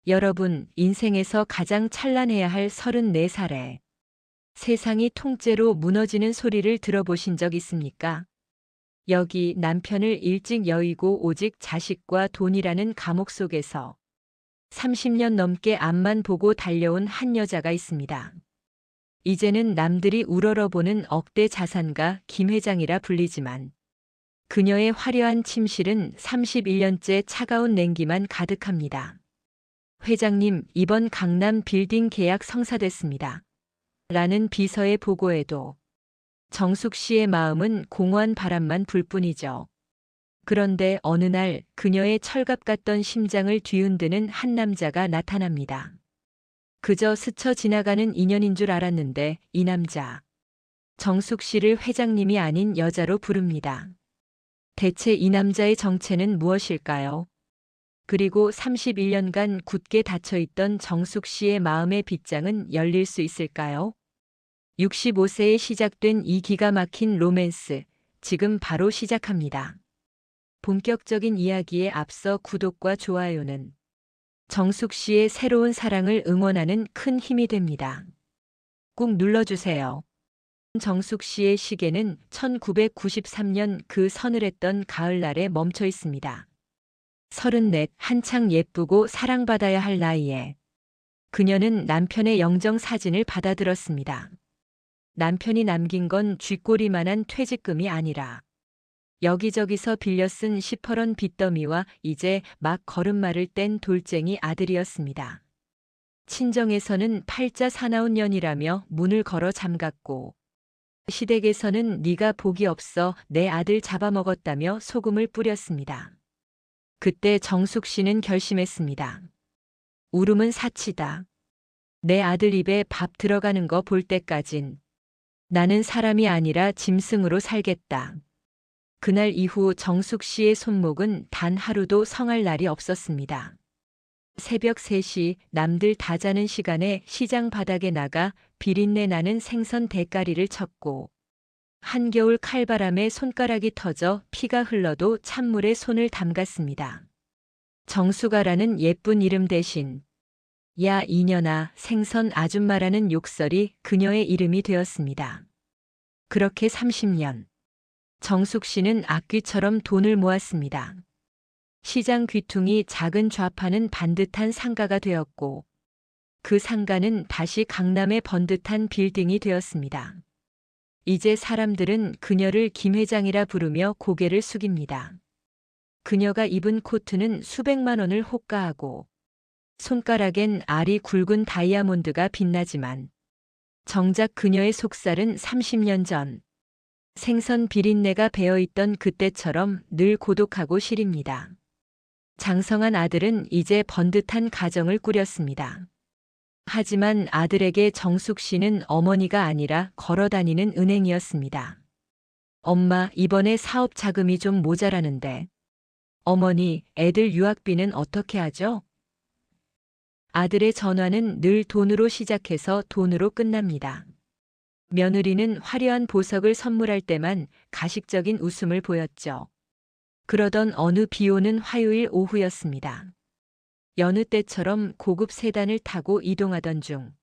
여러분, 인생에서 가장 찬란해야 할 34살에 세상이 통째로 무너지는 소리를 들어보신 적 있습니까? 여기 남편을 일찍 여의고 오직 자식과 돈이라는 감옥 속에서 30년 넘게 앞만 보고 달려온 한 여자가 있습니다. 이제는 남들이 우러러보는 억대 자산가 김 회장이라 불리지만 그녀의 화려한 침실은 31년째 차가운 냉기만 가득합니다. 회장님, 이번 강남 빌딩 계약 성사됐습니다. 라는 비서의 보고에도 정숙 씨의 마음은 공허한 바람만 불 뿐이죠. 그런데 어느 날 그녀의 철갑 같던 심장을 뒤흔드는 한 남자가 나타납니다. 그저 스쳐 지나가는 인연인 줄 알았는데 이 남자, 정숙 씨를 회장님이 아닌 여자로 부릅니다. 대체 이 남자의 정체는 무엇일까요? 그리고 31년간 굳게 닫혀있던 정숙 씨의 마음의 빗장은 열릴 수 있을까요? 65세에 시작된 이 기가 막힌 로맨스, 지금 바로 시작합니다. 본격적인 이야기에 앞서 구독과 좋아요는 정숙 씨의 새로운 사랑을 응원하는 큰 힘이 됩니다. 꾹 눌러주세요. 정숙 씨의 시계는 1993년 그 서늘했던 가을날에 멈춰 있습니다. 34, 한창 예쁘고 사랑받아야 할 나이에 그녀는 남편의 영정 사진을 받아들었습니다. 남편이 남긴 건 쥐꼬리만한 퇴직금이 아니라 여기저기서 빌려 쓴 시퍼런 빚더미와 이제 막 걸음마를 뗀 돌쟁이 아들이었습니다. 친정에서는 팔자 사나운 년이라며 문을 걸어 잠갔고 시댁에서는 네가 복이 없어 내 아들 잡아먹었다며 소금을 뿌렸습니다. 그때 정숙 씨는 결심했습니다. 울음은 사치다. 내 아들 입에 밥 들어가는 거 볼 때까진 나는 사람이 아니라 짐승으로 살겠다. 그날 이후 정숙 씨의 손목은 단 하루도 성할 날이 없었습니다. 새벽 3시 남들 다 자는 시간에 시장 바닥에 나가 비린내 나는 생선 대가리를 쳤고 한겨울 칼바람에 손가락이 터져 피가 흘러도 찬물에 손을 담갔습니다. 정수가라는 예쁜 이름 대신 야 이년아 생선 아줌마라는 욕설이 그녀의 이름이 되었습니다. 그렇게 30년 정숙 씨는 악귀처럼 돈을 모았습니다. 시장 귀퉁이 작은 좌파는 반듯한 상가가 되었고 그 상가는 다시 강남의 번듯한 빌딩이 되었습니다. 이제 사람들은 그녀를 김 회장이라 부르며 고개를 숙입니다. 그녀가 입은 코트는 수백만 원을 호가하고 손가락엔 알이 굵은 다이아몬드가 빛나지만 정작 그녀의 속살은 30년 전 생선 비린내가 배어있던 그때처럼 늘 고독하고 시립니다. 장성한 아들은 이제 번듯한 가정을 꾸렸습니다. 하지만 아들에게 정숙 씨는 어머니가 아니라 걸어다니는 은행이었습니다. 엄마, 이번에 사업 자금이 좀 모자라는데. 어머니, 애들 유학비는 어떻게 하죠? 아들의 전화는 늘 돈으로 시작해서 돈으로 끝납니다. 며느리는 화려한 보석을 선물할 때만 가식적인 웃음을 보였죠. 그러던 어느 비 오는 화요일 오후였습니다. 여느 때처럼 고급 세단을 타고 이동하던 중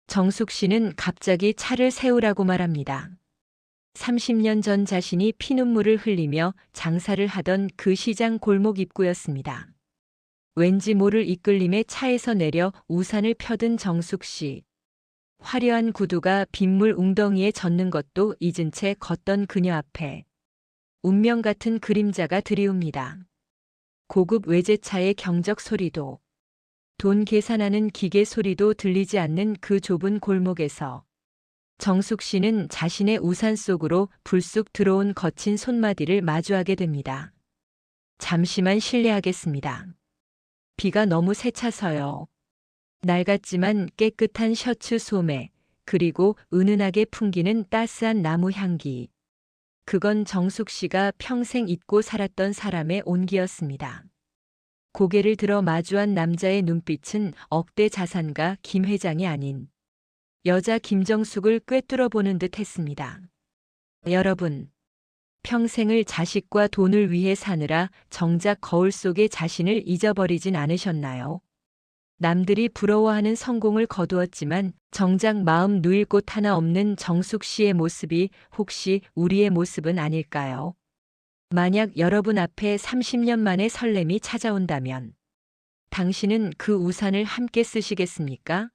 정숙 씨는 갑자기 차를 세우라고 말합니다. 30년 전 자신이 피눈물을 흘리며 장사를 하던 그 시장 골목 입구였습니다. 왠지 모를 이끌림에 차에서 내려 우산을 펴든 정숙 씨. 화려한 구두가 빗물 웅덩이에 젖는 것도 잊은 채 걷던 그녀 앞에 운명 같은 그림자가 들이웁니다. 고급 외제차의 경적 소리도 돈 계산하는 기계 소리도 들리지 않는 그 좁은 골목에서 정숙 씨는 자신의 우산 속으로 불쑥 들어온 거친 손마디를 마주하게 됩니다. 잠시만 실례하겠습니다. 비가 너무 세차서요. 낡았지만 깨끗한 셔츠 소매, 그리고 은은하게 풍기는 따스한 나무 향기. 그건 정숙 씨가 평생 잊고 살았던 사람의 온기였습니다. 고개를 들어 마주한 남자의 눈빛은 억대 자산가 김 회장이 아닌 여자 김정숙을 꿰뚫어 보는 듯 했습니다. 여러분, 평생을 자식과 돈을 위해 사느라 정작 거울 속의 자신을 잊어버리진 않으셨나요? 남들이 부러워하는 성공을 거두었지만 정작 마음 누일 곳 하나 없는 정숙 씨의 모습이 혹시 우리의 모습은 아닐까요? 만약 여러분 앞에 30년 만에 설렘이 찾아온다면 당신은 그 우산을 함께 쓰시겠습니까?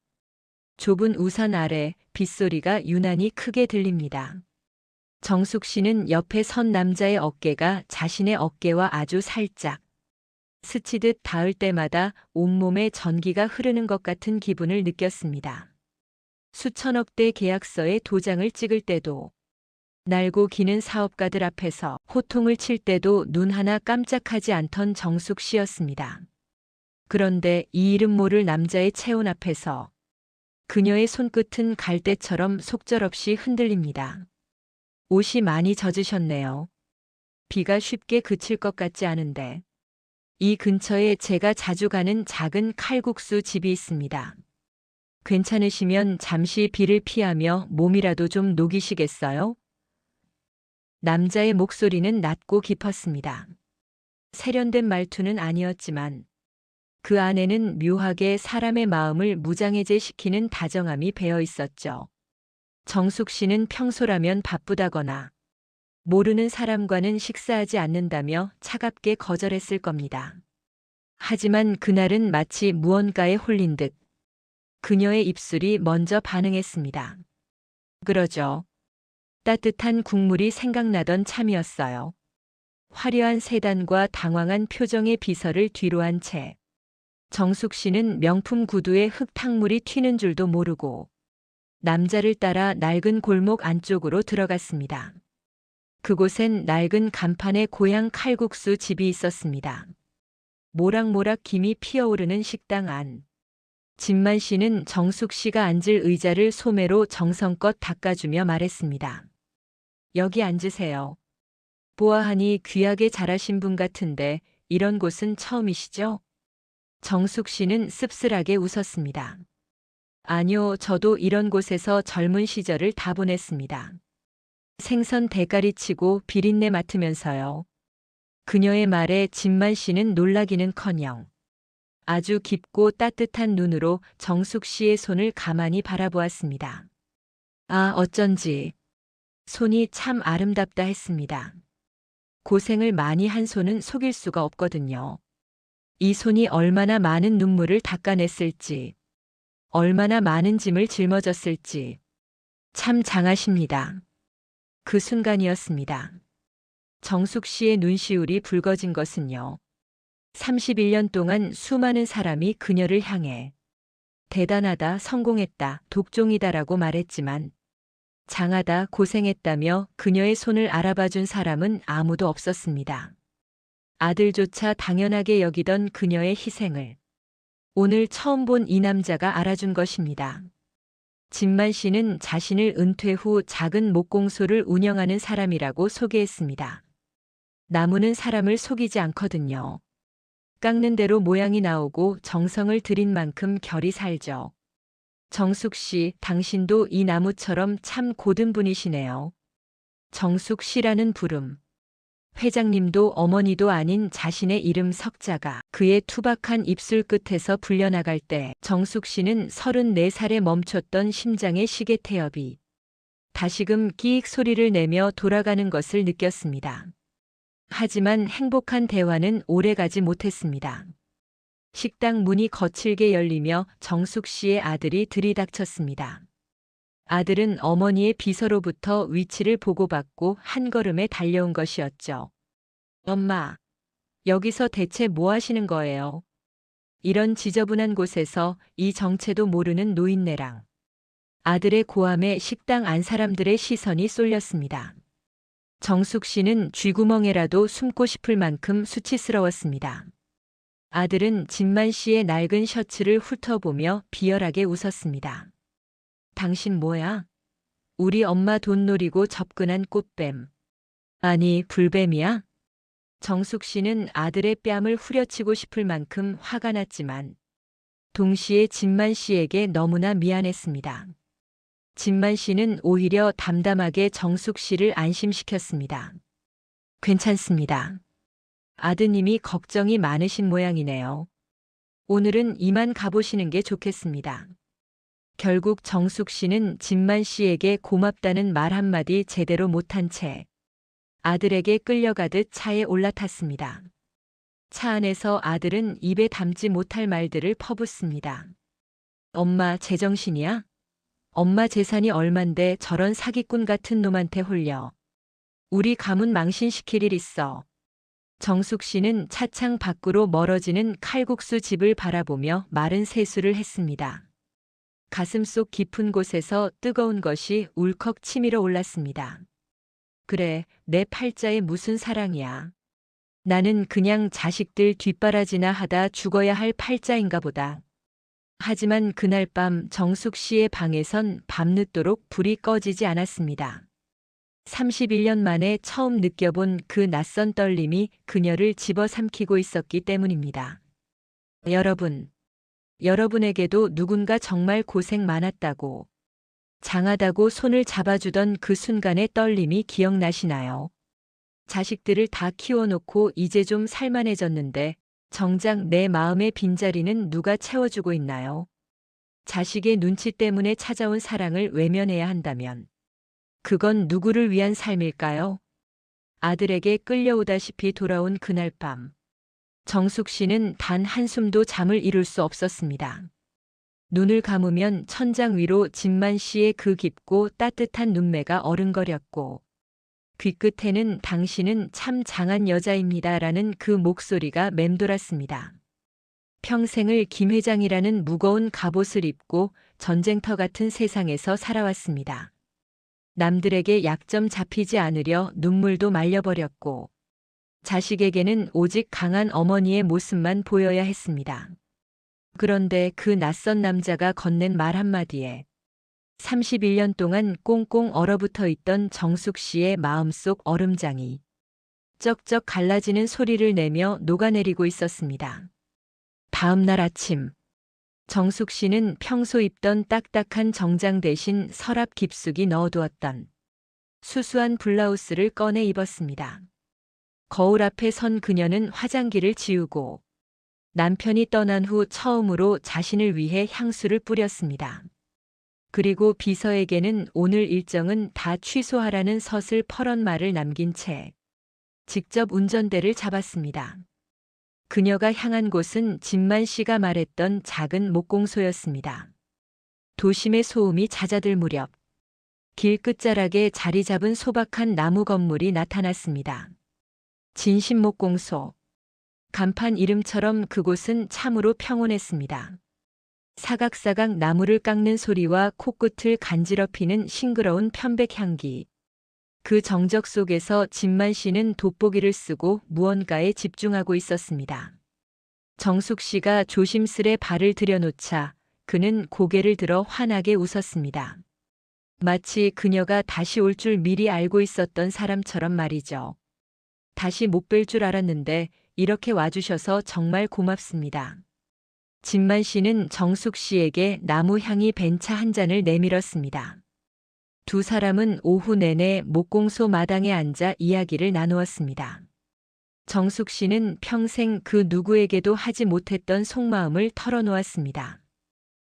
좁은 우산 아래 빗소리가 유난히 크게 들립니다. 정숙 씨는 옆에 선 남자의 어깨가 자신의 어깨와 아주 살짝 스치듯 닿을 때마다 온몸에 전기가 흐르는 것 같은 기분을 느꼈습니다. 수천억 대 계약서에 도장을 찍을 때도, 날고 기는 사업가들 앞에서 호통을 칠 때도 눈 하나 깜짝하지 않던 정숙 씨였습니다. 그런데 이 이름 모를 남자의 체온 앞에서 그녀의 손끝은 갈대처럼 속절없이 흔들립니다. 옷이 많이 젖으셨네요. 비가 쉽게 그칠 것 같지 않은데. 이 근처에 제가 자주 가는 작은 칼국수 집이 있습니다. 괜찮으시면 잠시 비를 피하며 몸이라도 좀 녹이시겠어요? 남자의 목소리는 낮고 깊었습니다. 세련된 말투는 아니었지만 그 안에는 묘하게 사람의 마음을 무장해제시키는 다정함이 배어 있었죠. 정숙 씨는 평소라면 바쁘다거나 모르는 사람과는 식사하지 않는다며 차갑게 거절했을 겁니다. 하지만 그날은 마치 무언가에 홀린 듯 그녀의 입술이 먼저 반응했습니다. 그러죠. 따뜻한 국물이 생각나던 참이었어요. 화려한 세단과 당황한 표정의 비서를 뒤로 한 채 정숙 씨는 명품 구두에 흙탕물이 튀는 줄도 모르고 남자를 따라 낡은 골목 안쪽으로 들어갔습니다. 그곳엔 낡은 간판에 고향 칼국수 집이 있었습니다. 모락모락 김이 피어오르는 식당 안. 진만 씨는 정숙 씨가 앉을 의자를 소매로 정성껏 닦아주며 말했습니다. 여기 앉으세요. 보아하니 귀하게 자라신 분 같은데 이런 곳은 처음이시죠? 정숙 씨는 씁쓸하게 웃었습니다. 아니요, 저도 이런 곳에서 젊은 시절을 다 보냈습니다. 생선 대가리 치고 비린내 맡으면서요. 그녀의 말에 진만 씨는 놀라기는커녕 아주 깊고 따뜻한 눈으로 정숙 씨의 손을 가만히 바라보았습니다. 아, 어쩐지 손이 참 아름답다 했습니다. 고생을 많이 한 손은 속일 수가 없거든요. 이 손이 얼마나 많은 눈물을 닦아냈을지, 얼마나 많은 짐을 짊어졌을지 참 장하십니다. 그 순간이었습니다. 정숙 씨의 눈시울이 붉어진 것은요. 31년 동안 수많은 사람이 그녀를 향해 대단하다, 성공했다, 독종이다라고 말했지만 장하다, 고생했다며 그녀의 손을 알아봐준 사람은 아무도 없었습니다. 아들조차 당연하게 여기던 그녀의 희생을 오늘 처음 본 이 남자가 알아준 것입니다. 진만 씨는 자신을 은퇴 후 작은 목공소를 운영하는 사람이라고 소개했습니다. 나무는 사람을 속이지 않거든요. 깎는 대로 모양이 나오고 정성을 들인 만큼 결이 살죠. 정숙 씨, 당신도 이 나무처럼 참 고든 분이시네요. 정숙 씨라는 부름. 회장님도 어머니도 아닌 자신의 이름 석자가 그의 투박한 입술 끝에서 불려나갈 때 정숙 씨는 34살에 멈췄던 심장의 시계 태엽이 다시금 끼익 소리를 내며 돌아가는 것을 느꼈습니다. 하지만 행복한 대화는 오래가지 못했습니다. 식당 문이 거칠게 열리며 정숙 씨의 아들이 들이닥쳤습니다. 아들은 어머니의 비서로부터 위치를 보고받고 한 걸음에 달려온 것이었죠. 엄마, 여기서 대체 뭐 하시는 거예요? 이런 지저분한 곳에서 이 정체도 모르는 노인네랑. 아들의 고함에 식당 안 사람들의 시선이 쏠렸습니다. 정숙 씨는 쥐구멍에라도 숨고 싶을 만큼 수치스러웠습니다. 아들은 진만 씨의 낡은 셔츠를 훑어보며 비열하게 웃었습니다. 당신 뭐야? 우리 엄마 돈 노리고 접근한 꽃뱀. 아니, 불뱀이야? 정숙 씨는 아들의 뺨을 후려치고 싶을 만큼 화가 났지만 동시에 진만 씨에게 너무나 미안했습니다. 진만 씨는 오히려 담담하게 정숙 씨를 안심시켰습니다. 괜찮습니다. 아드님이 걱정이 많으신 모양이네요. 오늘은 이만 가보시는 게 좋겠습니다. 결국 정숙 씨는 진만 씨에게 고맙다는 말 한마디 제대로 못한 채 아들에게 끌려가듯 차에 올라탔습니다. 차 안에서 아들은 입에 담지 못할 말들을 퍼붓습니다. 엄마 제정신이야? 엄마 재산이 얼만데 저런 사기꾼 같은 놈한테 홀려. 우리 가문 망신시킬 일 있어. 정숙 씨는 차창 밖으로 멀어지는 칼국수 집을 바라보며 마른 세수를 했습니다. 가슴속 깊은 곳에서 뜨거운 것이 울컥 치밀어 올랐습니다. 그래, 내 팔자에 무슨 사랑이야. 나는 그냥 자식들 뒷바라지나 하다 죽어야 할 팔자인가 보다. 하지만 그날 밤 정숙 씨의 방에선 밤늦도록 불이 꺼지지 않았습니다. 31년 만에 처음 느껴본 그 낯선 떨림이 그녀를 집어삼키고 있었기 때문입니다. 여러분에게도 누군가 정말 고생 많았다고, 장하다고 손을 잡아주던 그 순간의 떨림이 기억나시나요? 자식들을 다 키워놓고 이제 좀 살만해졌는데 정작 내 마음의 빈자리는 누가 채워주고 있나요? 자식의 눈치 때문에 찾아온 사랑을 외면해야 한다면 그건 누구를 위한 삶일까요? 아들에게 끌려오다시피 돌아온 그날 밤, 정숙 씨는 단 한숨도 잠을 이룰 수 없었습니다. 눈을 감으면 천장 위로 진만 씨의 그 깊고 따뜻한 눈매가 어른거렸고, 귀끝에는 당신은 참 장한 여자입니다라는 그 목소리가 맴돌았습니다. 평생을 김 회장이라는 무거운 갑옷을 입고 전쟁터 같은 세상에서 살아왔습니다. 남들에게 약점 잡히지 않으려 눈물도 말려버렸고, 자식에게는 오직 강한 어머니의 모습만 보여야 했습니다. 그런데 그 낯선 남자가 건넨 말 한마디에 31년 동안 꽁꽁 얼어붙어 있던 정숙 씨의 마음속 얼음장이 쩍쩍 갈라지는 소리를 내며 녹아내리고 있었습니다. 다음 날 아침, 정숙 씨는 평소 입던 딱딱한 정장 대신 서랍 깊숙이 넣어두었던 수수한 블라우스를 꺼내 입었습니다. 거울 앞에 선 그녀는 화장기를 지우고 남편이 떠난 후 처음으로 자신을 위해 향수를 뿌렸습니다. 그리고 비서에게는 오늘 일정은 다 취소하라는 서슬 퍼런 말을 남긴 채 직접 운전대를 잡았습니다. 그녀가 향한 곳은 진만 씨가 말했던 작은 목공소였습니다. 도심의 소음이 잦아들 무렵 길 끝자락에 자리 잡은 소박한 나무 건물이 나타났습니다. 진심목공소. 간판 이름처럼 그곳은 참으로 평온했습니다. 사각사각 나무를 깎는 소리와 코끝을 간지럽히는 싱그러운 편백향기. 그 정적 속에서 진만 씨는 돋보기를 쓰고 무언가에 집중하고 있었습니다. 정숙 씨가 조심스레 발을 들여놓자 그는 고개를 들어 환하게 웃었습니다. 마치 그녀가 다시 올 줄 미리 알고 있었던 사람처럼 말이죠. 다시 못 뵐 줄 알았는데 이렇게 와주셔서 정말 고맙습니다. 진만 씨는 정숙 씨에게 나무 향이 밴 차 한 잔을 내밀었습니다. 두 사람은 오후 내내 목공소 마당에 앉아 이야기를 나누었습니다. 정숙 씨는 평생 그 누구에게도 하지 못했던 속마음을 털어놓았습니다.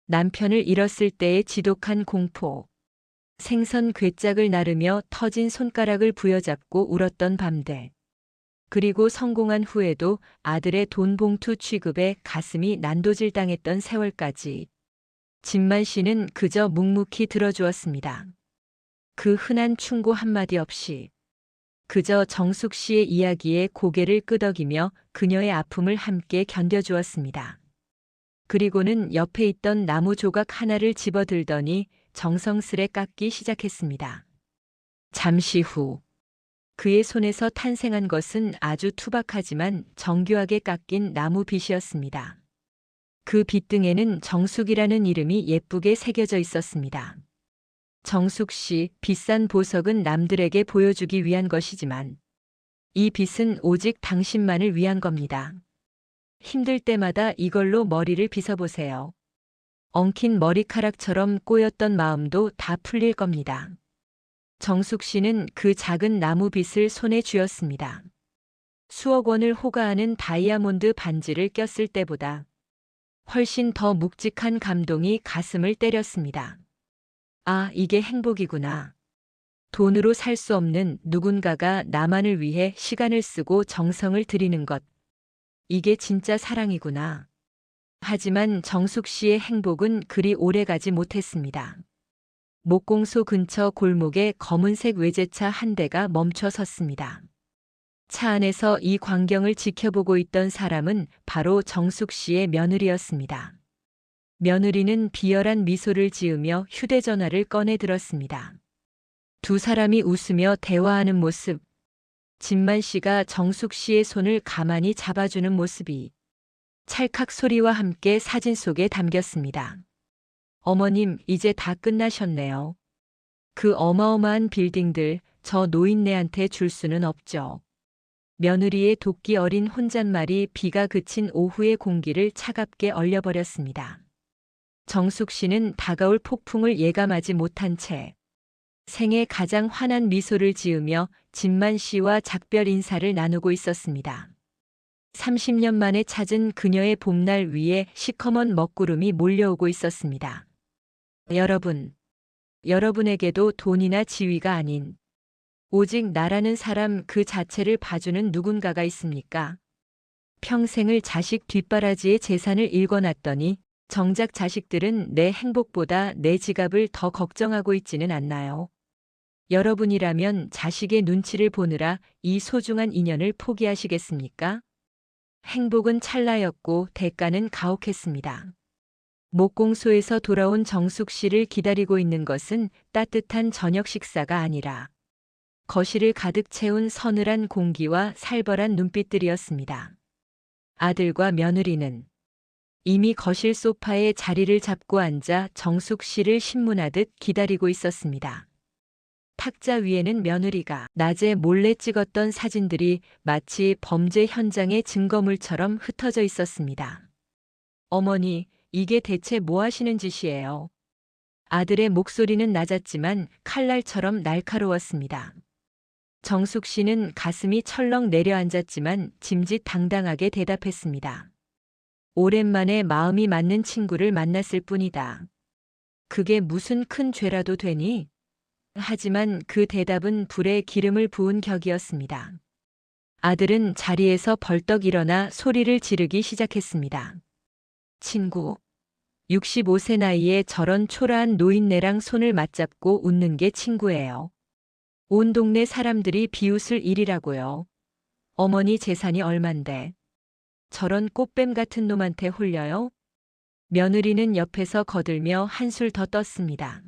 남편을 잃었을 때의 지독한 공포, 생선 괴짝을 나르며 터진 손가락을 부여잡고 울었던 밤들, 그리고 성공한 후에도 아들의 돈 봉투 취급에 가슴이 난도질당했던 세월까지 진만 씨는 그저 묵묵히 들어주었습니다. 그 흔한 충고 한마디 없이 그저 정숙 씨의 이야기에 고개를 끄덕이며 그녀의 아픔을 함께 견뎌주었습니다. 그리고는 옆에 있던 나무 조각 하나를 집어들더니 정성스레 깎기 시작했습니다. 잠시 후 그의 손에서 탄생한 것은 아주 투박하지만 정교하게 깎인 나무 빗이었습니다. 그 빗등에는 정숙이라는 이름이 예쁘게 새겨져 있었습니다. 정숙 씨, 비싼 보석은 남들에게 보여주기 위한 것이지만 이 빗은 오직 당신만을 위한 겁니다. 힘들 때마다 이걸로 머리를 빗어보세요. 엉킨 머리카락처럼 꼬였던 마음도 다 풀릴 겁니다. 정숙 씨는 그 작은 나무 빗을 손에 쥐었습니다. 수억 원을 호가하는 다이아몬드 반지를 꼈을 때보다 훨씬 더 묵직한 감동이 가슴을 때렸습니다. 아, 이게 행복이구나. 돈으로 살 수 없는 누군가가 나만을 위해 시간을 쓰고 정성을 들이는 것. 이게 진짜 사랑이구나. 하지만 정숙 씨의 행복은 그리 오래 가지 못했습니다. 목공소 근처 골목에 검은색 외제차 한 대가 멈춰 섰습니다. 차 안에서 이 광경을 지켜보고 있던 사람은 바로 정숙 씨의 며느리였습니다. 며느리는 비열한 미소를 지으며 휴대전화를 꺼내 들었습니다. 두 사람이 웃으며 대화하는 모습. 진만 씨가 정숙 씨의 손을 가만히 잡아주는 모습이 찰칵 소리와 함께 사진 속에 담겼습니다. 어머님, 이제 다 끝나셨네요. 그 어마어마한 빌딩들 저 노인네한테 줄 수는 없죠. 며느리의 도끼 어린 혼잣말이 비가 그친 오후의 공기를 차갑게 얼려버렸습니다. 정숙 씨는 다가올 폭풍을 예감하지 못한 채 생애 가장 환한 미소를 지으며 진만 씨와 작별 인사를 나누고 있었습니다. 30년 만에 찾은 그녀의 봄날 위에 시커먼 먹구름이 몰려오고 있었습니다. 여러분에게도 돈이나 지위가 아닌 오직 나라는 사람 그 자체를 봐주는 누군가가 있습니까? 평생을 자식 뒷바라지에 재산을 일궈놨더니 정작 자식들은 내 행복보다 내 지갑을 더 걱정하고 있지는 않나요? 여러분이라면 자식의 눈치를 보느라 이 소중한 인연을 포기하시겠습니까? 행복은 찰나였고 대가는 가혹했습니다. 목공소에서 돌아온 정숙 씨를 기다리고 있는 것은 따뜻한 저녁 식사가 아니라 거실을 가득 채운 서늘한 공기와 살벌한 눈빛들이었습니다. 아들과 며느리는 이미 거실 소파에 자리를 잡고 앉아 정숙 씨를 신문하듯 기다리고 있었습니다. 탁자 위에는 며느리가 낮에 몰래 찍었던 사진들이 마치 범죄 현장의 증거물처럼 흩어져 있었습니다. 어머니, 이게 대체 뭐 하시는 짓이에요? 아들의 목소리는 낮았지만 칼날처럼 날카로웠습니다. 정숙 씨는 가슴이 철렁 내려앉았지만 짐짓당당하게 대답했습니다. 오랜만에 마음이 맞는 친구를 만났을 뿐이다. 그게 무슨 큰 죄라도 되니? 하지만 그 대답은 불에 기름을 부은 격이었습니다. 아들은 자리에서 벌떡 일어나 소리를 지르기 시작했습니다. 친구. 65세 나이에 저런 초라한 노인네랑 손을 맞잡고 웃는 게 친구예요. 온 동네 사람들이 비웃을 일이라고요. 어머니 재산이 얼만데. 저런 꽃뱀 같은 놈한테 홀려요? 며느리는 옆에서 거들며 한술 더 떴습니다.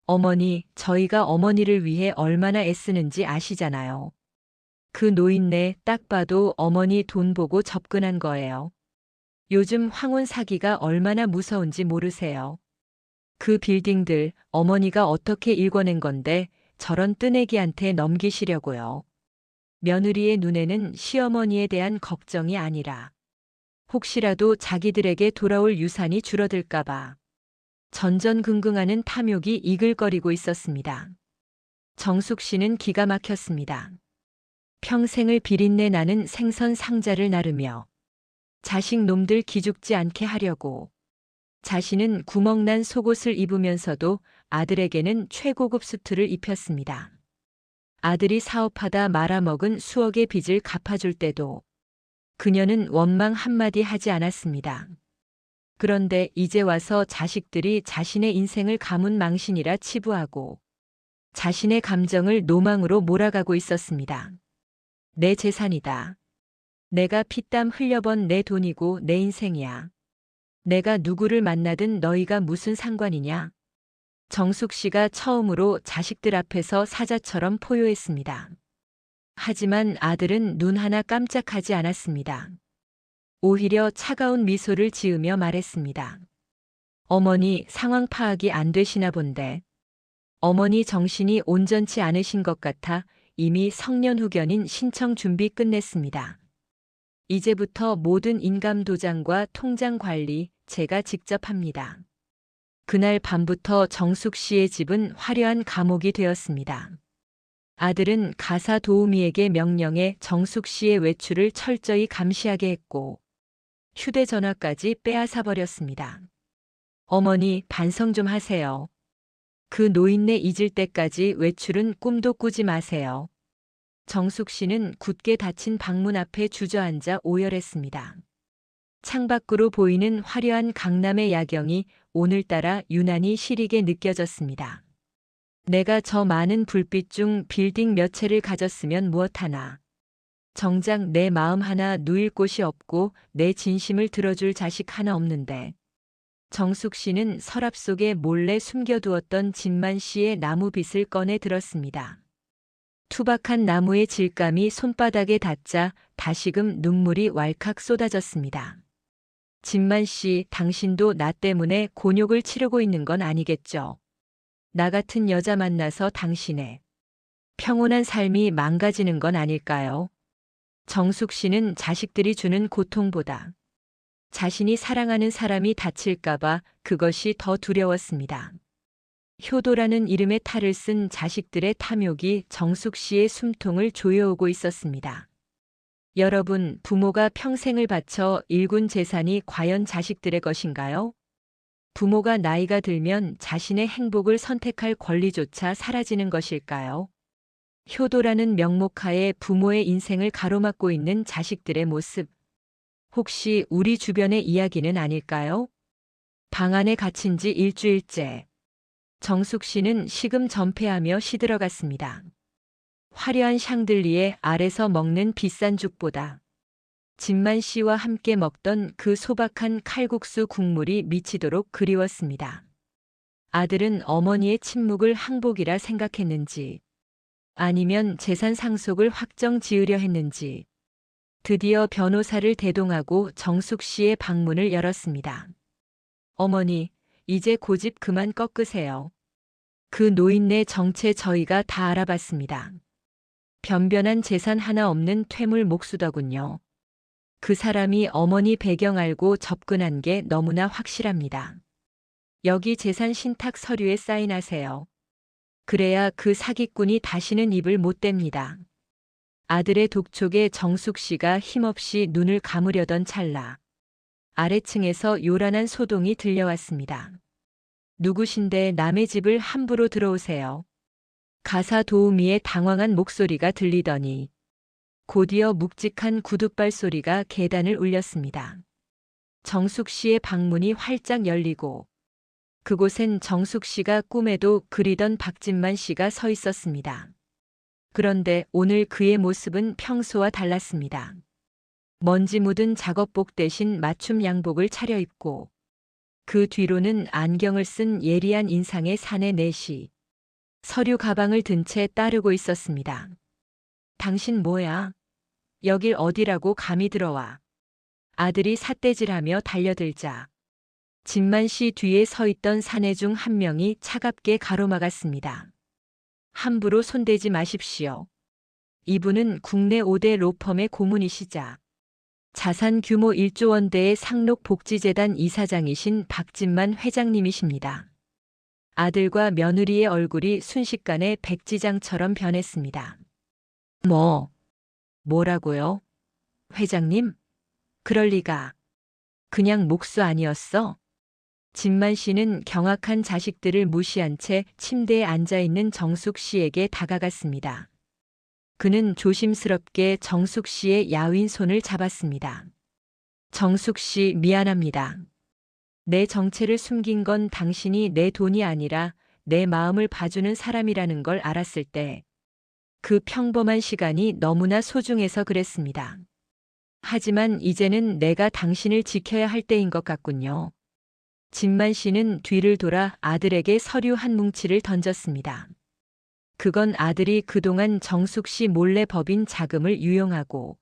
어머니, 저희가 어머니를 위해 얼마나 애쓰는지 아시잖아요. 그 노인네 딱 봐도 어머니 돈 보고 접근한 거예요. 요즘 황혼 사기가 얼마나 무서운지 모르세요. 그 빌딩들 어머니가 어떻게 일궈낸 건데 저런 뜨내기한테 넘기시려고요. 며느리의 눈에는 시어머니에 대한 걱정이 아니라 혹시라도 자기들에게 돌아올 유산이 줄어들까봐 전전긍긍하는 탐욕이 이글거리고 있었습니다. 정숙 씨는 기가 막혔습니다. 평생을 비린내 나는 생선 상자를 나르며 자식 놈들 기죽지 않게 하려고 자신은 구멍난 속옷을 입으면서도 아들에게는 최고급 수트를 입혔습니다. 아들이 사업하다 말아먹은 수억의 빚을 갚아줄 때도 그녀는 원망 한마디 하지 않았습니다. 그런데 이제 와서 자식들이 자신의 인생을 가문 망신이라 치부하고 자신의 감정을 노망으로 몰아가고 있었습니다. 내 재산이다. 내가 피땀 흘려번 내 돈이고 내 인생이야. 내가 누구를 만나든 너희가 무슨 상관이냐. 정숙 씨가 처음으로 자식들 앞에서 사자처럼 포효했습니다. 하지만 아들은 눈 하나 깜짝하지 않았습니다. 오히려 차가운 미소를 지으며 말했습니다. 어머니 상황 파악이 안 되시나 본데. 어머니 정신이 온전치 않으신 것 같아 이미 성년후견인 신청 준비 끝냈습니다. 이제부터 모든 인감 도장과 통장 관리 제가 직접 합니다. 그날 밤부터 정숙 씨의 집은 화려한 감옥이 되었습니다. 아들은 가사 도우미에게 명령해 정숙 씨의 외출을 철저히 감시하게 했고 휴대전화까지 빼앗아 버렸습니다. 어머니, 반성 좀 하세요. 그 노인네 잊을 때까지 외출은 꿈도 꾸지 마세요. 정숙 씨는 굳게 닫힌 방문 앞에 주저앉아 오열했습니다. 창밖으로 보이는 화려한 강남의 야경이 오늘따라 유난히 시리게 느껴졌습니다. 내가 저 많은 불빛 중 빌딩 몇 채를 가졌으면 무엇하나. 정작 내 마음 하나 누일 곳이 없고 내 진심을 들어줄 자식 하나 없는데. 정숙 씨는 서랍 속에 몰래 숨겨두었던 진만 씨의 나무빗을 꺼내 들었습니다. 투박한 나무의 질감이 손바닥에 닿자 다시금 눈물이 왈칵 쏟아졌습니다. 진만 씨, 당신도 나 때문에 곤욕을 치르고 있는 건 아니겠죠? 나 같은 여자 만나서 당신의 평온한 삶이 망가지는 건 아닐까요? 정숙 씨는 자식들이 주는 고통보다 자신이 사랑하는 사람이 다칠까봐 그것이 더 두려웠습니다. 효도라는 이름의 탈을 쓴 자식들의 탐욕이 정숙 씨의 숨통을 조여오고 있었습니다. 여러분, 부모가 평생을 바쳐 일군 재산이 과연 자식들의 것인가요? 부모가 나이가 들면 자신의 행복을 선택할 권리조차 사라지는 것일까요? 효도라는 명목하에 부모의 인생을 가로막고 있는 자식들의 모습. 혹시 우리 주변의 이야기는 아닐까요? 방 안에 갇힌 지 일주일째. 정숙 씨는 시금전폐하며 시들어갔습니다. 화려한 샹들리에 아래서 먹는 비싼 죽보다 진만 씨와 함께 먹던 그 소박한 칼국수 국물이 미치도록 그리웠습니다. 아들은 어머니의 침묵을 항복이라 생각했는지 아니면 재산 상속을 확정 지으려 했는지 드디어 변호사를 대동하고 정숙 씨의 방문을 열었습니다. 어머니, 이제 고집 그만 꺾으세요. 그 노인네 정체 저희가 다 알아봤습니다. 변변한 재산 하나 없는 퇴물 목수더군요. 그 사람이 어머니 배경 알고 접근한 게 너무나 확실합니다. 여기 재산 신탁 서류에 사인하세요. 그래야 그 사기꾼이 다시는 입을 못 댑니다. 아들의 독촉에 정숙 씨가 힘없이 눈을 감으려던 찰나 아래층에서 요란한 소동이 들려왔습니다. 누구신데 남의 집을 함부로 들어오세요. 가사 도우미의 당황한 목소리가 들리더니 곧이어 묵직한 구둣발 소리가 계단을 울렸습니다. 정숙 씨의 방문이 활짝 열리고 그곳엔 정숙 씨가 꿈에도 그리던 박진만 씨가 서 있었습니다. 그런데 오늘 그의 모습은 평소와 달랐습니다. 먼지 묻은 작업복 대신 맞춤 양복을 차려입고 그 뒤로는 안경을 쓴 예리한 인상의 사내 내시, 서류 가방을 든 채 따르고 있었습니다. 당신 뭐야? 여길 어디라고 감히 들어와? 아들이 삿대질하며 달려들자 진만 씨 뒤에 서 있던 사내 중 한 명이 차갑게 가로막았습니다. 함부로 손대지 마십시오. 이분은 국내 5대 로펌의 고문이시자 자산 규모 1조 원대의 상록복지재단 이사장이신 박진만 회장님이십니다. 아들과 며느리의 얼굴이 순식간에 백지장처럼 변했습니다. 뭐라고요? 회장님? 그럴 리가. 그냥 목수 아니었어? 진만 씨는 경악한 자식들을 무시한 채 침대에 앉아있는 정숙 씨에게 다가갔습니다. 그는 조심스럽게 정숙 씨의 야윈 손을 잡았습니다. 정숙 씨, 미안합니다. 내 정체를 숨긴 건 당신이 내 돈이 아니라 내 마음을 봐주는 사람이라는 걸 알았을 때 그 평범한 시간이 너무나 소중해서 그랬습니다. 하지만 이제는 내가 당신을 지켜야 할 때인 것 같군요. 진만 씨는 뒤를 돌아 아들에게 서류 한 뭉치를 던졌습니다. 그건 아들이 그동안 정숙 씨 몰래 법인 자금을 유용하고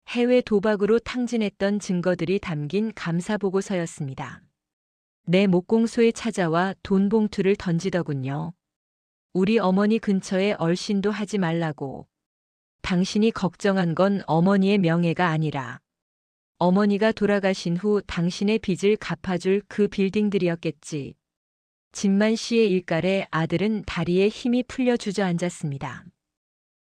해외 도박으로 탕진했던 증거들이 담긴 감사 보고서였습니다. 내 목공소에 찾아와 돈 봉투를 던지더군요. 우리 어머니 근처에 얼씬도 하지 말라고. 당신이 걱정한 건 어머니의 명예가 아니라 어머니가 돌아가신 후 당신의 빚을 갚아줄 그 빌딩들이었겠지. 진만 씨의 일갈에 아들은 다리에 힘이 풀려 주저앉았습니다.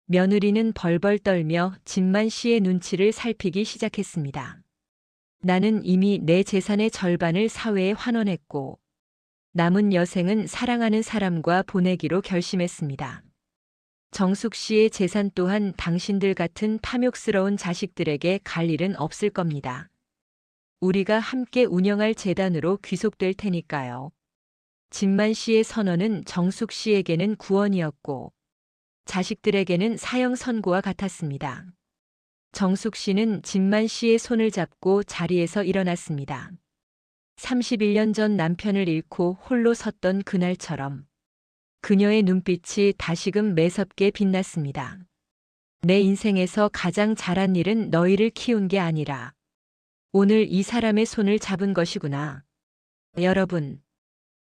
며느리는 벌벌 떨며 진만 씨의 눈치를 살피기 시작했습니다. 나는 이미 내 재산의 절반을 사회에 환원했고 남은 여생은 사랑하는 사람과 보내기로 결심했습니다. 정숙 씨의 재산 또한 당신들 같은 탐욕스러운 자식들에게 갈 일은 없을 겁니다. 우리가 함께 운영할 재단으로 귀속될 테니까요. 진만 씨의 선언은 정숙 씨에게는 구원이었고 자식들에게는 사형 선고와 같았습니다. 정숙 씨는 진만 씨의 손을 잡고 자리에서 일어났습니다. 31년 전 남편을 잃고 홀로 섰던 그날처럼 그녀의 눈빛이 다시금 매섭게 빛났습니다. 내 인생에서 가장 잘한 일은 너희를 키운 게 아니라 오늘 이 사람의 손을 잡은 것이구나. 여러분,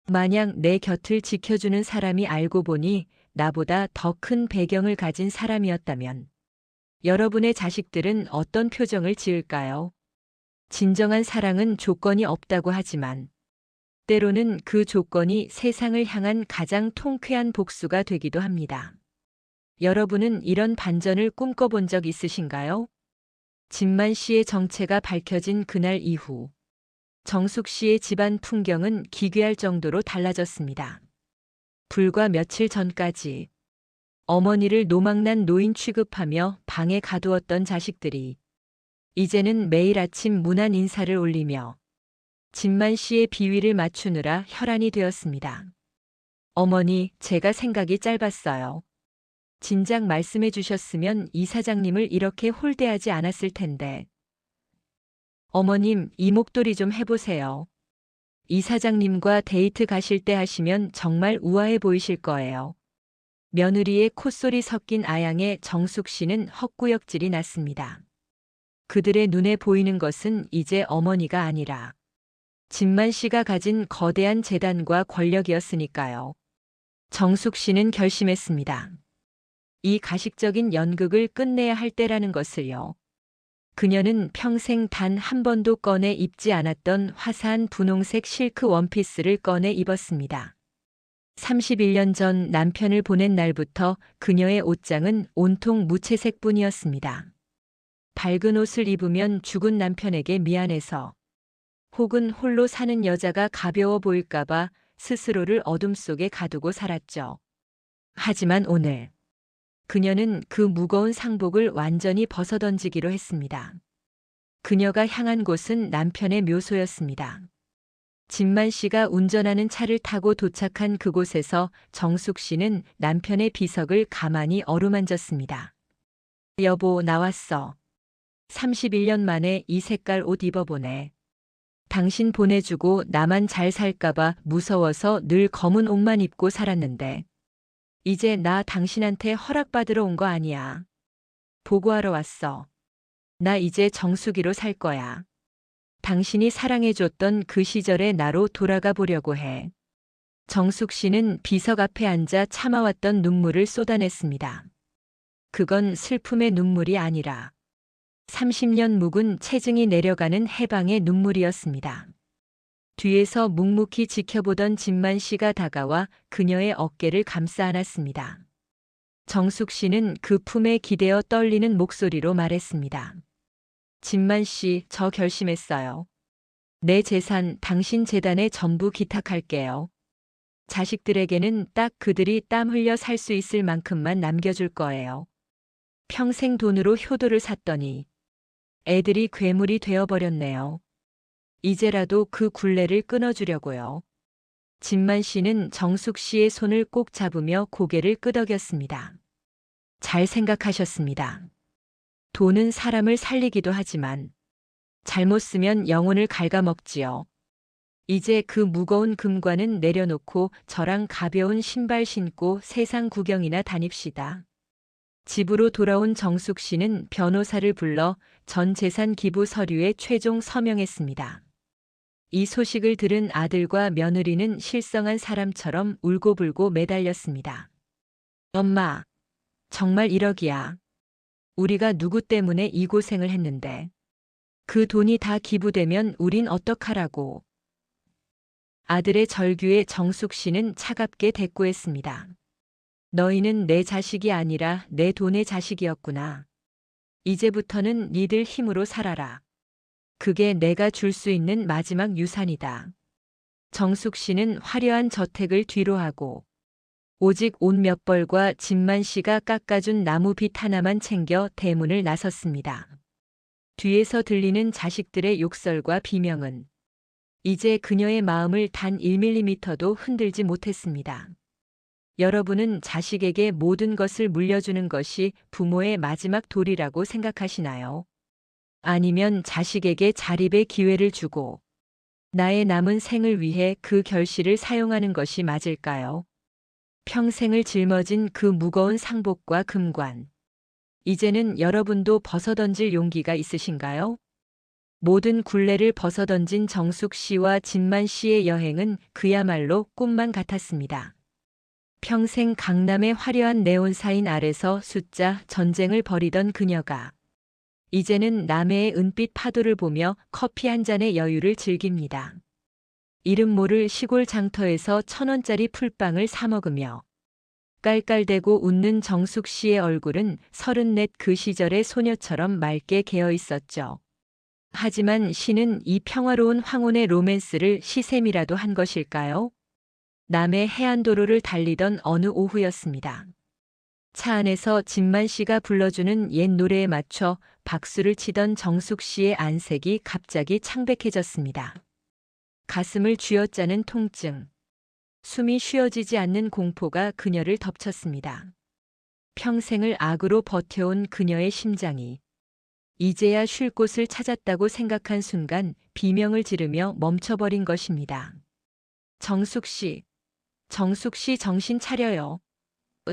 만약 내 곁을 지켜주는 사람이 알고 보니 나보다 더 큰 배경을 가진 사람이었다면 여러분의 자식들은 어떤 표정을 지을까요? 진정한 사랑은 조건이 없다고 하지만 때로는 그 조건이 세상을 향한 가장 통쾌한 복수가 되기도 합니다. 여러분은 이런 반전을 꿈꿔본 적 있으신가요? 진만 씨의 정체가 밝혀진 그날 이후 정숙 씨의 집안 풍경은 기괴할 정도로 달라졌습니다. 불과 며칠 전까지 어머니를 노망난 노인 취급하며 방에 가두었던 자식들이 이제는 매일 아침 무난 인사를 올리며 진만 씨의 비위를 맞추느라 혈안이 되었습니다. 어머니, 제가 생각이 짧았어요. 진작 말씀해 주셨으면 이 사장님을 이렇게 홀대하지 않았을 텐데. 어머님, 이 목도리 좀 해보세요. 이 사장님과 데이트 가실 때 하시면 정말 우아해 보이실 거예요. 며느리의 콧소리 섞인 아양에 정숙 씨는 헛구역질이 났습니다. 그들의 눈에 보이는 것은 이제 어머니가 아니라 진만 씨가 가진 거대한 재단과 권력이었으니까요. 정숙 씨는 결심했습니다. 이 가식적인 연극을 끝내야 할 때라는 것을요. 그녀는 평생 단 한 번도 꺼내 입지 않았던 화사한 분홍색 실크 원피스를 꺼내 입었습니다. 31년 전 남편을 보낸 날부터 그녀의 옷장은 온통 무채색뿐이었습니다. 밝은 옷을 입으면 죽은 남편에게 미안해서 혹은 홀로 사는 여자가 가벼워 보일까봐 스스로를 어둠 속에 가두고 살았죠. 하지만 오늘 그녀는 그 무거운 상복을 완전히 벗어던지기로 했습니다. 그녀가 향한 곳은 남편의 묘소였습니다. 진만 씨가 운전하는 차를 타고 도착한 그곳에서 정숙 씨는 남편의 비석을 가만히 어루만졌습니다. 여보, 나왔어. 31년 만에 이 색깔 옷 입어보네. 당신 보내주고 나만 잘 살까봐 무서워서 늘 검은 옷만 입고 살았는데 이제 나 당신한테 허락받으러 온 거 아니야. 보고하러 왔어. 나 이제 정숙이로 살 거야. 당신이 사랑해줬던 그 시절의 나로 돌아가 보려고 해. 정숙 씨는 비석 앞에 앉아 참아왔던 눈물을 쏟아냈습니다. 그건 슬픔의 눈물이 아니라 30년 묵은 체증이 내려가는 해방의 눈물이었습니다. 뒤에서 묵묵히 지켜보던 진만 씨가 다가와 그녀의 어깨를 감싸 안았습니다. 정숙 씨는 그 품에 기대어 떨리는 목소리로 말했습니다. 진만 씨, 저 결심했어요. 내 재산 당신 재단에 전부 기탁할게요. 자식들에게는 딱 그들이 땀 흘려 살 수 있을 만큼만 남겨줄 거예요. 평생 돈으로 효도를 샀더니 애들이 괴물이 되어버렸네요. 이제라도 그 굴레를 끊어주려고요. 진만 씨는 정숙 씨의 손을 꼭 잡으며 고개를 끄덕였습니다. 잘 생각하셨습니다. 돈은 사람을 살리기도 하지만 잘못 쓰면 영혼을 갉아먹지요. 이제 그 무거운 금관은 내려놓고 저랑 가벼운 신발 신고 세상 구경이나 다닙시다. 집으로 돌아온 정숙 씨는 변호사를 불러 전 재산 기부 서류에 최종 서명했습니다. 이 소식을 들은 아들과 며느리는 실성한 사람처럼 울고불고 매달렸습니다. 엄마, 정말 1억이야. 우리가 누구 때문에 이 고생을 했는데. 그 돈이 다 기부되면 우린 어떡하라고. 아들의 절규에 정숙 씨는 차갑게 대꾸했습니다. 너희는 내 자식이 아니라 내 돈의 자식이었구나. 이제부터는 니들 힘으로 살아라. 그게 내가 줄 수 있는 마지막 유산이다. 정숙 씨는 화려한 저택을 뒤로하고 오직 옷 몇 벌과 진만 씨가 깎아준 나무빗 하나만 챙겨 대문을 나섰습니다. 뒤에서 들리는 자식들의 욕설과 비명은 이제 그녀의 마음을 단 1mm도 흔들지 못했습니다. 여러분은 자식에게 모든 것을 물려주는 것이 부모의 마지막 도리라고 생각하시나요? 아니면 자식에게 자립의 기회를 주고 나의 남은 생을 위해 그 결실을 사용하는 것이 맞을까요? 평생을 짊어진 그 무거운 상복과 금관. 이제는 여러분도 벗어던질 용기가 있으신가요? 모든 굴레를 벗어던진 정숙 씨와 진만 씨의 여행은 그야말로 꿈만 같았습니다. 평생 강남의 화려한 네온사인 아래서 숫자 전쟁을 벌이던 그녀가 이제는 남해의 은빛 파도를 보며 커피 한 잔의 여유를 즐깁니다. 이름 모를 시골 장터에서 1,000원짜리 풀빵을 사 먹으며 깔깔대고 웃는 정숙 씨의 얼굴은 34 그 시절의 소녀처럼 맑게 개어 있었죠. 하지만 시는 이 평화로운 황혼의 로맨스를 시샘이라도 한 것일까요? 남해 해안도로를 달리던 어느 오후였습니다. 차 안에서 진만 씨가 불러주는 옛 노래에 맞춰 박수를 치던 정숙 씨의 안색이 갑자기 창백해졌습니다. 가슴을 쥐어짜는 통증, 숨이 쉬어지지 않는 공포가 그녀를 덮쳤습니다. 평생을 악으로 버텨온 그녀의 심장이 이제야 쉴 곳을 찾았다고 생각한 순간 비명을 지르며 멈춰버린 것입니다. 정숙 씨, 정숙 씨 정신 차려요.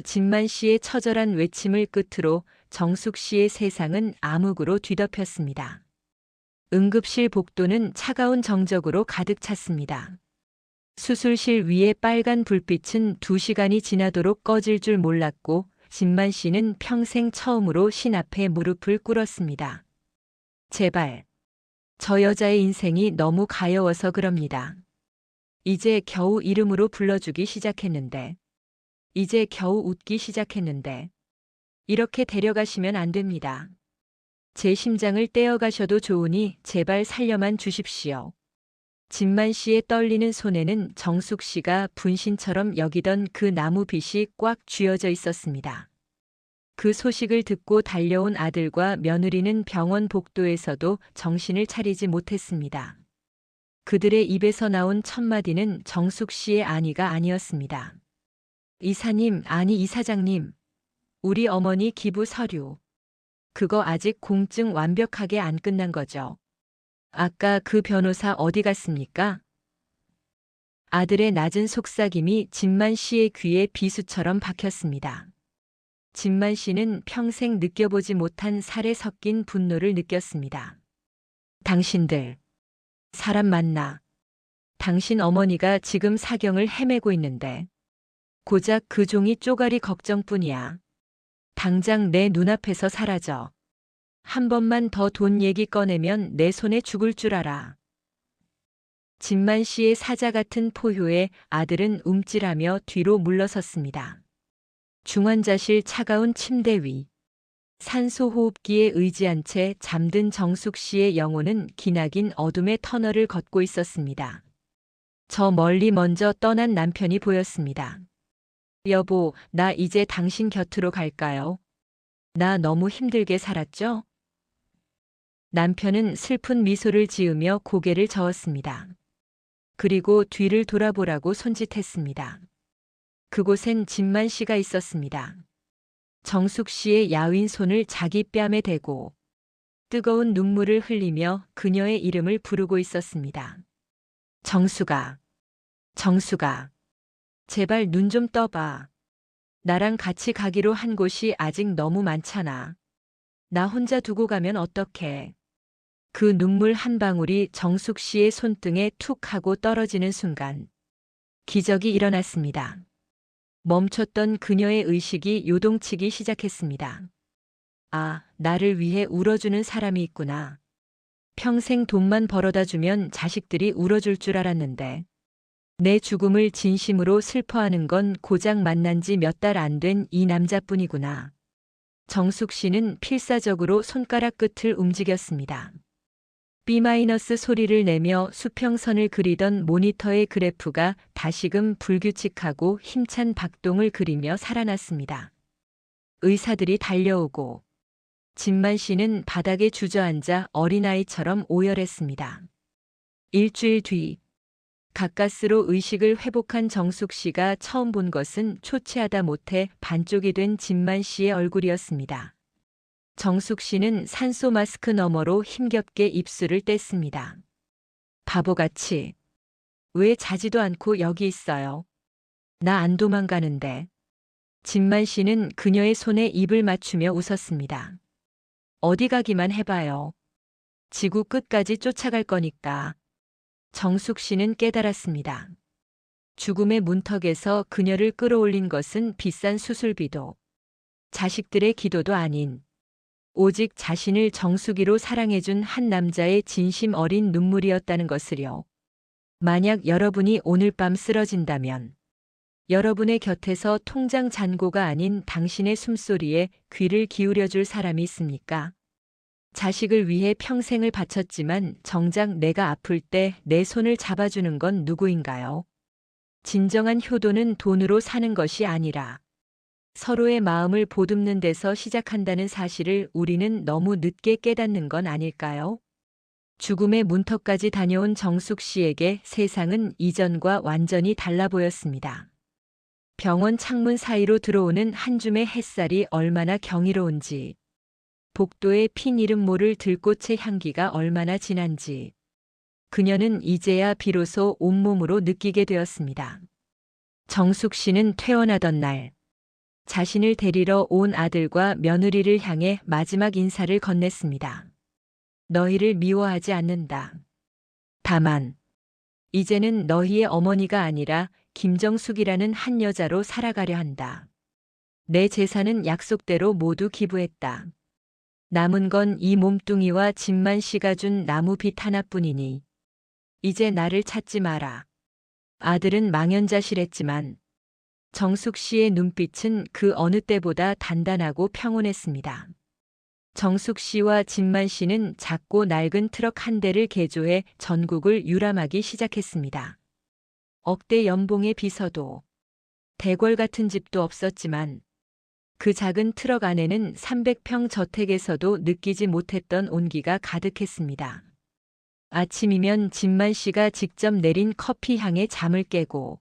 진만 씨의 처절한 외침을 끝으로 정숙 씨의 세상은 암흑으로 뒤덮였습니다. 응급실 복도는 차가운 정적으로 가득 찼습니다. 수술실 위의 빨간 불빛은 2시간이 지나도록 꺼질 줄 몰랐고 진만 씨는 평생 처음으로 신 앞에 무릎을 꿇었습니다. 제발, 저 여자의 인생이 너무 가여워서 그럽니다. 이제 겨우 이름으로 불러주기 시작했는데, 이제 겨우 웃기 시작했는데, 이렇게 데려가시면 안 됩니다. 제 심장을 떼어가셔도 좋으니 제발 살려만 주십시오. 진만 씨의 떨리는 손에는 정숙 씨가 분신처럼 여기던 그 나무빗이 꽉 쥐어져 있었습니다. 그 소식을 듣고 달려온 아들과 며느리는 병원 복도에서도 정신을 차리지 못했습니다. 그들의 입에서 나온 첫마디는 정숙 씨의 아니가 아니었습니다. 이사님, 아니 이사장님, 우리 어머니 기부 서류. 그거 아직 공증 완벽하게 안 끝난 거죠. 아까 그 변호사 어디 갔습니까? 아들의 낮은 속삭임이 진만 씨의 귀에 비수처럼 박혔습니다. 진만 씨는 평생 느껴보지 못한 살에 섞인 분노를 느꼈습니다. 당신들, 사람 맞나? 당신 어머니가 지금 사경을 헤매고 있는데 고작 그 종이 쪼가리 걱정뿐이야. 당장 내 눈앞에서 사라져. 한 번만 더 돈 얘기 꺼내면 내 손에 죽을 줄 알아. 진만 씨의 사자 같은 포효에 아들은 움찔하며 뒤로 물러섰습니다. 중환자실 차가운 침대 위. 산소호흡기에 의지한 채 잠든 정숙 씨의 영혼은 기나긴 어둠의 터널을 걷고 있었습니다. 저 멀리 먼저 떠난 남편이 보였습니다. 여보, 나 이제 당신 곁으로 갈까요? 나 너무 힘들게 살았죠? 남편은 슬픈 미소를 지으며 고개를 저었습니다. 그리고 뒤를 돌아보라고 손짓했습니다. 그곳엔 진만 씨가 있었습니다. 정숙 씨의 야윈 손을 자기 뺨에 대고 뜨거운 눈물을 흘리며 그녀의 이름을 부르고 있었습니다. 정숙아, 정숙아, 제발 눈 좀 떠봐. 나랑 같이 가기로 한 곳이 아직 너무 많잖아. 나 혼자 두고 가면 어떡해. 그 눈물 한 방울이 정숙 씨의 손등에 툭 하고 떨어지는 순간 기적이 일어났습니다. 멈췄던 그녀의 의식이 요동치기 시작했습니다. 아, 나를 위해 울어주는 사람이 있구나. 평생 돈만 벌어다 주면 자식들이 울어줄 줄 알았는데 내 죽음을 진심으로 슬퍼하는 건 고작 만난 지 몇 달 안 된 이 남자뿐이구나. 정숙 씨는 필사적으로 손가락 끝을 움직였습니다. B- 소리를 내며 수평선을 그리던 모니터의 그래프가 다시금 불규칙하고 힘찬 박동을 그리며 살아났습니다. 의사들이 달려오고 진만 씨는 바닥에 주저앉아 어린아이처럼 오열했습니다. 일주일 뒤 가까스로 의식을 회복한 정숙 씨가 처음 본 것은 초췌하다 못해 반쪽이 된 진만 씨의 얼굴이었습니다. 정숙 씨는 산소 마스크 너머로 힘겹게 입술을 뗐습니다. 바보같이. 왜 자지도 않고 여기 있어요? 나 안 도망가는데. 진만 씨는 그녀의 손에 입을 맞추며 웃었습니다. 어디 가기만 해봐요. 지구 끝까지 쫓아갈 거니까. 정숙 씨는 깨달았습니다. 죽음의 문턱에서 그녀를 끌어올린 것은 비싼 수술비도 자식들의 기도도 아닌 오직 자신을 정수기로 사랑해준 한 남자의 진심 어린 눈물이었다는 것을요. 만약 여러분이 오늘 밤 쓰러진다면 여러분의 곁에서 통장 잔고가 아닌 당신의 숨소리에 귀를 기울여줄 사람이 있습니까? 자식을 위해 평생을 바쳤지만 정작 내가 아플 때 내 손을 잡아주는 건 누구인가요? 진정한 효도는 돈으로 사는 것이 아니라 서로의 마음을 보듬는 데서 시작한다는 사실을 우리는 너무 늦게 깨닫는 건 아닐까요? 죽음의 문턱까지 다녀온 정숙 씨에게 세상은 이전과 완전히 달라 보였습니다. 병원 창문 사이로 들어오는 한 줌의 햇살이 얼마나 경이로운지, 복도에 핀 이름 모를 들꽃의 향기가 얼마나 진한지, 그녀는 이제야 비로소 온몸으로 느끼게 되었습니다. 정숙 씨는 퇴원하던 날, 자신을 데리러 온 아들과 며느리를 향해 마지막 인사를 건넸습니다. 너희를 미워하지 않는다. 다만, 이제는 너희의 어머니가 아니라 김정숙이라는 한 여자로 살아가려 한다. 내 재산은 약속대로 모두 기부했다. 남은 건 이 몸뚱이와 진만 씨가 준 나무빛 하나뿐이니 이제 나를 찾지 마라. 아들은 망연자실했지만 정숙 씨의 눈빛은 그 어느 때보다 단단하고 평온했습니다. 정숙 씨와 진만 씨는 작고 낡은 트럭 한 대를 개조해 전국을 유람하기 시작했습니다. 억대 연봉의 비서도, 대궐 같은 집도 없었지만 그 작은 트럭 안에는 300평 저택에서도 느끼지 못했던 온기가 가득했습니다. 아침이면 진만 씨가 직접 내린 커피 향에 잠을 깨고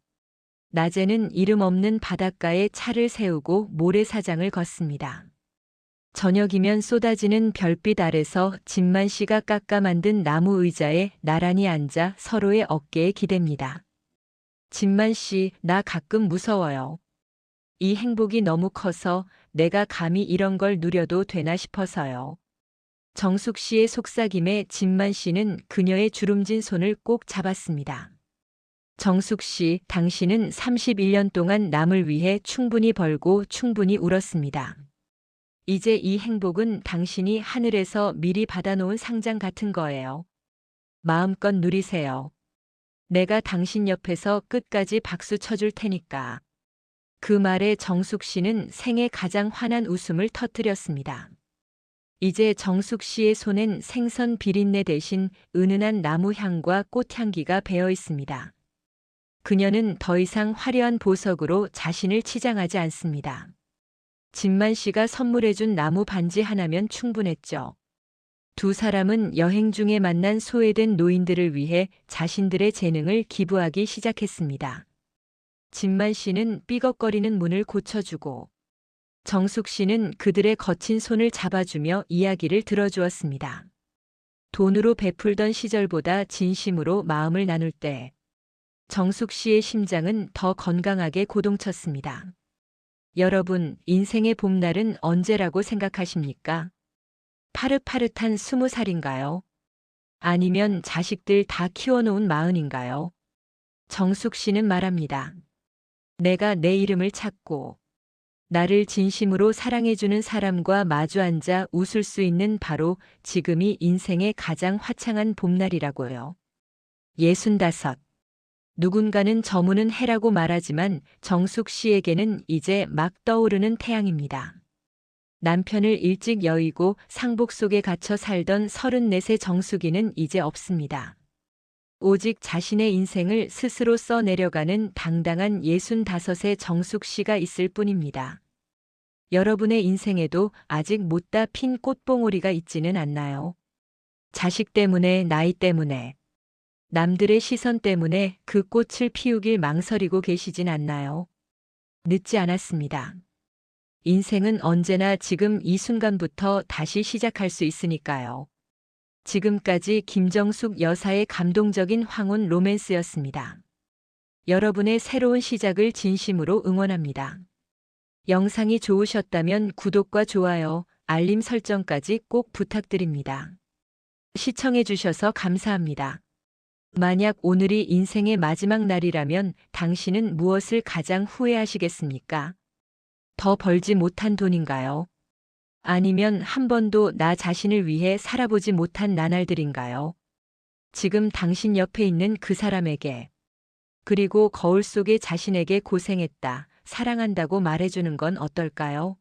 낮에는 이름 없는 바닷가에 차를 세우고 모래사장을 걷습니다. 저녁이면 쏟아지는 별빛 아래서 진만 씨가 깎아 만든 나무 의자에 나란히 앉아 서로의 어깨에 기댑니다. 진만 씨, 나 가끔 무서워요. 이 행복이 너무 커서 내가 감히 이런 걸 누려도 되나 싶어서요. 정숙 씨의 속삭임에 진만 씨는 그녀의 주름진 손을 꼭 잡았습니다. 정숙 씨, 당신은 31년 동안 남을 위해 충분히 벌고 충분히 울었습니다. 이제 이 행복은 당신이 하늘에서 미리 받아놓은 상장 같은 거예요. 마음껏 누리세요. 내가 당신 옆에서 끝까지 박수 쳐줄 테니까. 그 말에 정숙 씨는 생애 가장 환한 웃음을 터뜨렸습니다. 이제 정숙 씨의 손엔 생선 비린내 대신 은은한 나무 향과 꽃향기가 배어 있습니다. 그녀는 더 이상 화려한 보석으로 자신을 치장하지 않습니다. 진만 씨가 선물해준 나무 반지 하나면 충분했죠. 두 사람은 여행 중에 만난 소외된 노인들을 위해 자신들의 재능을 기부하기 시작했습니다. 진만 씨는 삐걱거리는 문을 고쳐주고 정숙 씨는 그들의 거친 손을 잡아주며 이야기를 들어주었습니다. 돈으로 베풀던 시절보다 진심으로 마음을 나눌 때 정숙 씨의 심장은 더 건강하게 고동쳤습니다. 여러분, 인생의 봄날은 언제라고 생각하십니까? 파릇파릇한 20살인가요? 아니면 자식들 다 키워놓은 40인가요? 정숙 씨는 말합니다. 내가 내 이름을 찾고 나를 진심으로 사랑해주는 사람과 마주 앉아 웃을 수 있는 바로 지금이 인생의 가장 화창한 봄날이라고요. 65. 누군가는 저무는 해라고 말하지만 정숙 씨에게는 이제 막 떠오르는 태양입니다. 남편을 일찍 여의고 상복 속에 갇혀 살던 34세 정숙이는 이제 없습니다. 오직 자신의 인생을 스스로 써내려가는 당당한 65의 정숙 씨가 있을 뿐입니다. 여러분의 인생에도 아직 못다 핀 꽃봉오리가 있지는 않나요? 자식 때문에, 나이 때문에, 남들의 시선 때문에 그 꽃을 피우길 망설이고 계시진 않나요? 늦지 않았습니다. 인생은 언제나 지금 이 순간부터 다시 시작할 수 있으니까요. 지금까지 김정숙 여사의 감동적인 황혼 로맨스였습니다. 여러분의 새로운 시작을 진심으로 응원합니다. 영상이 좋으셨다면 구독과 좋아요, 알림 설정까지 꼭 부탁드립니다. 시청해주셔서 감사합니다. 만약 오늘이 인생의 마지막 날이라면 당신은 무엇을 가장 후회하시겠습니까? 더 벌지 못한 돈인가요? 아니면 한 번도 나 자신을 위해 살아보지 못한 나날들인가요? 지금 당신 옆에 있는 그 사람에게, 그리고 거울 속의 자신에게 고생했다, 사랑한다고 말해주는 건 어떨까요?